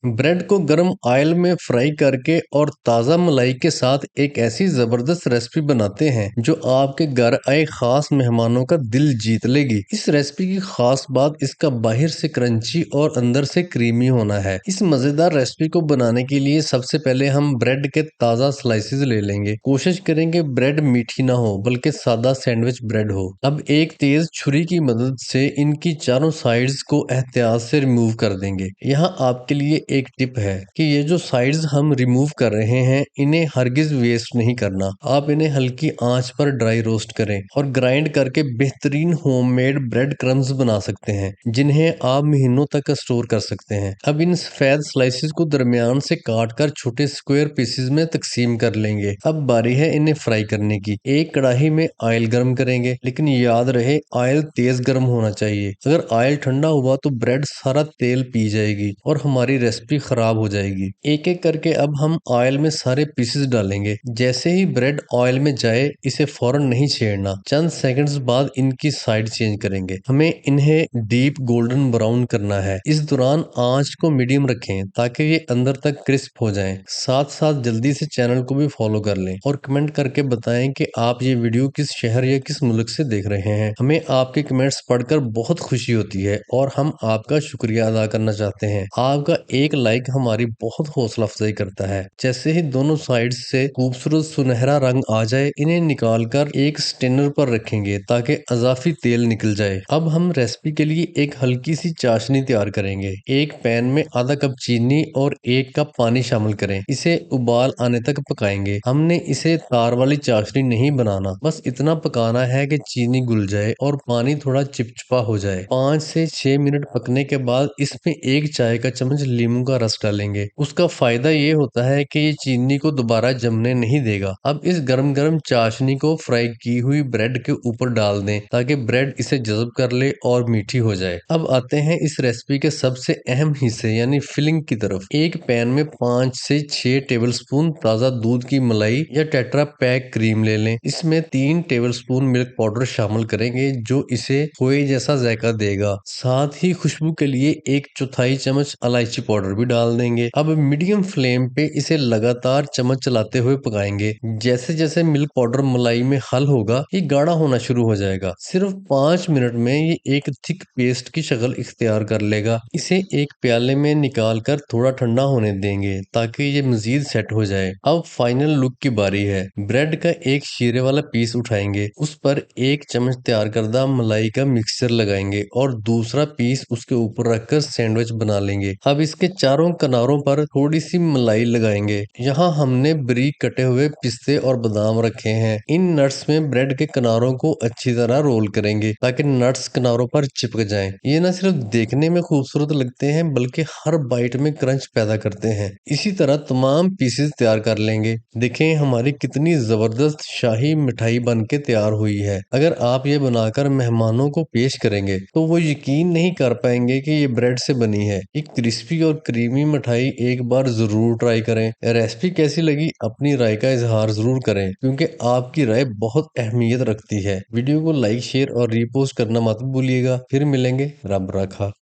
Bread को गर्म oil में फ्राई करके और ताज़ा मलाई के साथ एक ऐसी ज़बरदस्त रेसिपी बनाते हैं जो आपके घर आए खास मेहमानों का दिल जीत लेगी। इस रेसिपी की खास बात इसका बाहर से क्रंची और अंदर से क्रीमी होना है। इस मज़ेदार रेसिपी को बनाने के लिए सबसे पहले हम ब्रेड के ताज़ा स्लाइसेस ले लेंगे। कोशिश करेंगे ब्रेड मीठी ना हो बल्कि सादा सैंडविच ब्रेड हो। अब एक तेज छुरी की मदद से इनकी चारों साइड्स को एहतियात से रिमूव कर देंगे। यहाँ आपके लिए एक टिप है कि ये जो साइड्स हम रिमूव कर रहे हैं इन्हें हरगिज वेस्ट नहीं करना। आप इन्हें हल्की आंच पर ड्राई रोस्ट करें और ग्राइंड करके बेहतरीन होममेड ब्रेड क्रम्स बना सकते हैं जिन्हें आप महीनों तक स्टोर कर सकते हैं। अब इन सफेद स्लाइसेस को दरमियान से काट कर छोटे स्क्वायर पीसेस में तकसीम कर लेंगे। अब बारी है इन्हें फ्राई करने की। एक कढ़ाई में ऑयल गर्म करेंगे, लेकिन याद रहे ऑयल तेज गर्म होना चाहिए। अगर ऑयल ठंडा हुआ तो ब्रेड सारा तेल पी जाएगी और हमारी रेसिपी खराब हो जाएगी। एक एक करके अब हम ऑयल में सारे पीसेस डालेंगे। जैसे ही ब्रेड ऑयल में जाए इसे फौरन नहीं छेड़ना। चंद सेकंड्स बाद इनकी साइड चेंज करेंगे। हमें इन्हें डीप गोल्डन ब्राउन करना है। इस दौरान आंच को मीडियम रखें ताकि ये अंदर तक क्रिस्प हो जाएं। साथ साथ जल्दी से चैनल को भी फॉलो कर लें और कमेंट करके बताएं कि आप ये वीडियो किस शहर या किस मुल्क से देख रहे हैं। हमें आपके कमेंट्स पढ़कर बहुत खुशी होती है और हम आपका शुक्रिया अदा करना चाहते हैं। आपका एक लाइक हमारी बहुत हौसला अफजाई करता है। जैसे ही दोनों साइड से खूबसूरत सुनहरा रंग आ जाए इन्हें निकाल कर एक स्टेनर पर रखेंगे ताकि अजाफी तेल निकल जाए। अब हम रेसिपी के लिए एक हल्की सी चाशनी तैयार करेंगे। एक पैन में आधा कप चीनी और 1 कप पानी शामिल करें। इसे उबाल आने तक पकाएंगे। हमने इसे तार वाली चाशनी नहीं बनाना, बस इतना पकाना है कि चीनी घुल जाए और पानी थोड़ा चिपचिपा हो जाए। 5 से 6 मिनट पकने के बाद इसमें 1 चाय का चम्मच नींबू का रस डालेंगे। उसका फायदा ये होता है कि ये चीनी को दोबारा जमने नहीं देगा। अब इस गरम गरम चाशनी को फ्राई की हुई ब्रेड के ऊपर डाल दें ताकि ब्रेड इसे जज़ब कर ले और मीठी हो जाए। अब आते हैं इस रेसिपी के सबसे अहम हिस्से यानी फिलिंग की तरफ। एक पैन में 5 से 6 टेबलस्पून ताज़ा दूध की मलाई या टेट्रा पैक क्रीम ले लें। इसमें 3 टेबलस्पून मिल्क पाउडर शामिल करेंगे जो इसे खोए जैसा जायका देगा। साथ ही खुशबू के लिए 1/4 चम्मच इलायची पाउडर भी डाल देंगे। अब मीडियम फ्लेम पे इसे लगातार चम्मच चलाते हुए पकाएंगे। जैसे जैसे मिल्क पाउडर मलाई में हल होगा ये गाढ़ा होना शुरू हो जाएगा। सिर्फ 5 मिनट में ये एक थिक पेस्ट की शक्ल इख्तियार कर लेगा। इसे एक प्याले में निकाल कर थोड़ा ठंडा होने देंगे ताकि ये मजीद सेट हो जाए। अब फाइनल लुक की बारी है। ब्रेड का एक शीरे वाला पीस उठाएंगे, उस पर 1 चम्मच तैयार करदा मलाई का मिक्सचर लगाएंगे और दूसरा पीस उसके ऊपर रखकर सैंडविच बना लेंगे। अब इसके चारों किनारों पर थोड़ी सी मलाई लगाएंगे। यहाँ हमने बारीक कटे हुए पिस्ते और बादाम रखे हैं। इन नट्स में ब्रेड के किनारों को अच्छी तरह रोल करेंगे ताकि नट्स किनारों पर चिपक जाएं। ये न सिर्फ देखने में खूबसूरत लगते हैं बल्कि हर बाइट में क्रंच पैदा करते हैं। इसी तरह तमाम पीसेस तैयार कर लेंगे। देखें हमारी कितनी जबरदस्त शाही मिठाई बन के तैयार हुई है। अगर आप ये बनाकर मेहमानों को पेश करेंगे तो वो यकीन नहीं कर पाएंगे कि ये ब्रेड से बनी है। एक क्रिस्पी और क्रीमी मिठाई एक बार जरूर ट्राई करें। रेसिपी कैसी लगी अपनी राय का इजहार जरूर करें क्योंकि आपकी राय बहुत अहमियत रखती है। वीडियो को लाइक शेयर और रीपोस्ट करना मत भूलिएगा। फिर मिलेंगे। रब रखा।